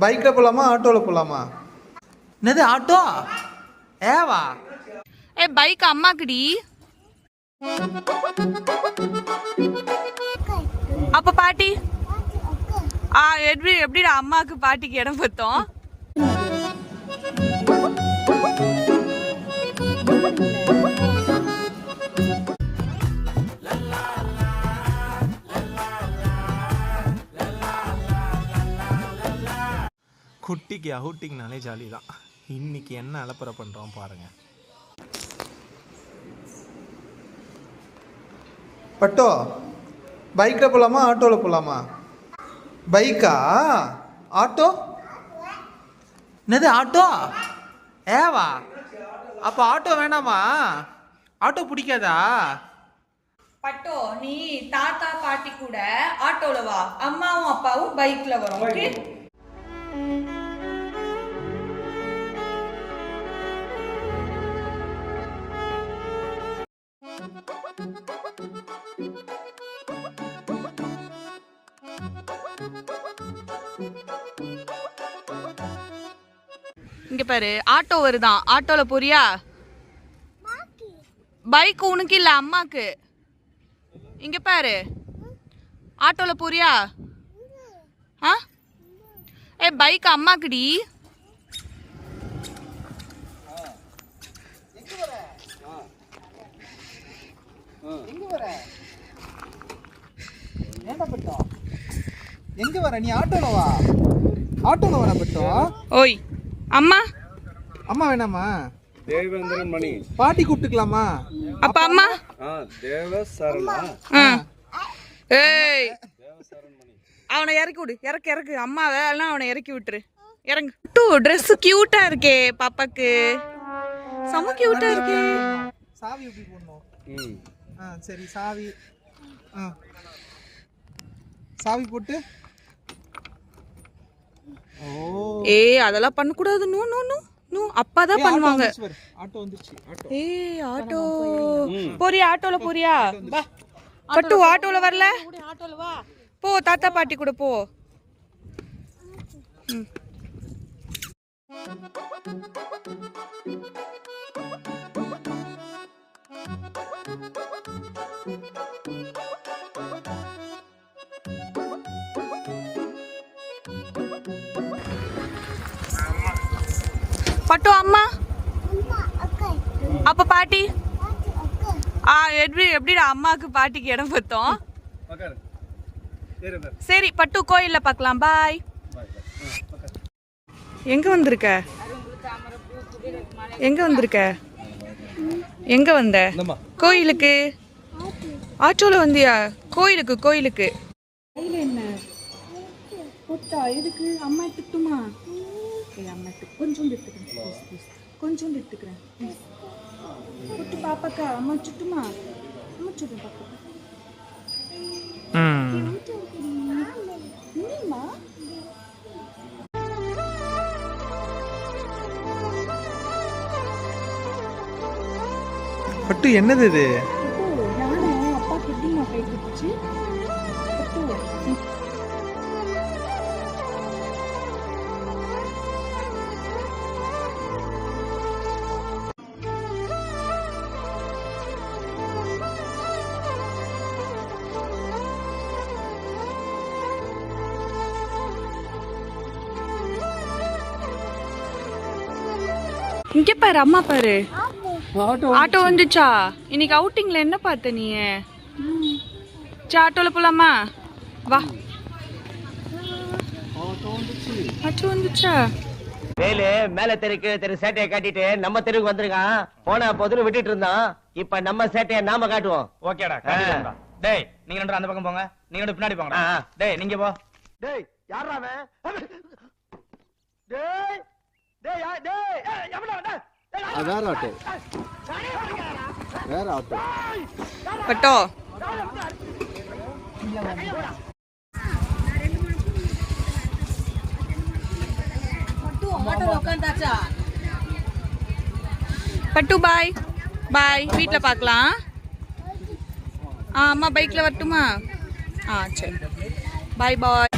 பைக்கில் போகலாமா ஆட்டோவில் போகலாமா? என்னது ஆட்டோ? ஏவா ஏ பைக் அம்மாக்குடி. அப்ப பாட்டி எப்படிடா அம்மாக்கு பாட்டிக்கு இடம் பார்த்தோம். குட்டிக்கு அவுட்டிங்னாலே ஜாலி தான். இன்னைக்கு என்ன அலப்பறை பண்ணுறோம் பாருங்க. பட்டோ பைக்கில் போகலாமா ஆட்டோவில் போகலாமா? பைக்கா ஆட்டோ? என்னது ஆட்டோ? ஏவா அப்போ ஆட்டோ வேணாமா? ஆட்டோ பிடிக்காதா? பட்டோ நீ தாத்தா பாட்டி கூட ஆட்டோல வா, அம்மாவும் அப்பாவும் பைக்ல வரும். ஓகே? இங்க பாரு ஆட்டோ வருதான், ஆட்டோல போறியா? பைக் உனக்கு இல்ல அம்மாக்கு. இங்க பாரு ஆட்டோல போறியா? ஏ பைக் அம்மாக்குடி. எங்க வர நீ? ஆட்டோல வா. ஆட்டோல வர பட்டோ. ஓய் அம்மா அம்மா வேணாமா? தேவேந்திரன் மணி பாட்டி கூப்பிட்டுக்கலாமா? அப்ப அம்மா தேவசரணா. ஏய் அவனை இறக்கி விடு. இறக்கு அம்மாவை எல்லாம் அவனை இறக்கி விட்டுரு. இறங்கு. ட்ரெஸ் கியூட்டா இருக்கே பாப்பாக்கு, செம கியூட்டா இருக்கே. சாவி எப்படி போடணும்? சரி சாவி சாவி போட்டு. ஏய் அதெல்லாம் பண்ண கூடாது. நோ நோ நோ நோ, அப்பாதான் பண்ணுவாங்க. ஆட்டோ வந்துருச்சு. ஆட்டோ. ஏய் ஆட்டோ போறியா? ஆட்டோல போறியா? பட்டு ஆட்டோல வரல? ஆட்டோல வா போ, தாத்தா பாட்டி கூட போ. பட்டு அம்மா அப்ப பாட்டி எப்படிடா அம்மாக்கு பாட்டிக்கு இடம் பார்த்தோம். சரி பட்டு கோயில்ல பார்க்கலாம். பாய். எங்க வந்திருக்க? எங்க வந்த? கோயிலுக்கு. ஆட்டோல வந்தியா? கோயிலுக்கு என்ன பொட்டா? எதுக்கு? அம்மா எடுத்துட்டுமா? அம்மா கொஞ்சம் எடுத்துக்கிறேன். பொட்டு பாப்பாக்கா அம்மா சுட்டுமா? அம்மா சுட்டு பாப்பா. பட்டு என்னது இது? அப்பா கிட்டிமா கை குடிச்சு. இங்க பாரு அம்மா பாரு, ஆட்டோ வந்துச்சா? இன்னைக்கு அவுட்டிங்ல என்ன பார்த்த நீ? ஆட்டோல போலாமா? வா. ஆட்டோ வந்துச்சா? வேலு மேல தெரு சேட்டையை காட்டிட்டு நம்ம தெருவுக்கு வந்திருக்கான். போன பொதுல விட்டுட்டு இருந்தான். இப்ப நம்ம சேட்டையை நாம காட்டுவோம். ஓகேடா. டேய் நீங்க ரெண்டு அந்த பக்கம் போங்க, நீங்க ரெண்டு பின்னாடி போங்க. டேய் நீங்க போ. டேய் யாரா அவன்? டேய் டேய் டேய் எவனா டேய்? வேற ஆட்டோ. பட்டோ பட்டு பாய் பாய். வீட்ல பார்க்கலாம். அம்மா பைக்ல வரட்டுமா? சரி பாய் பாய்.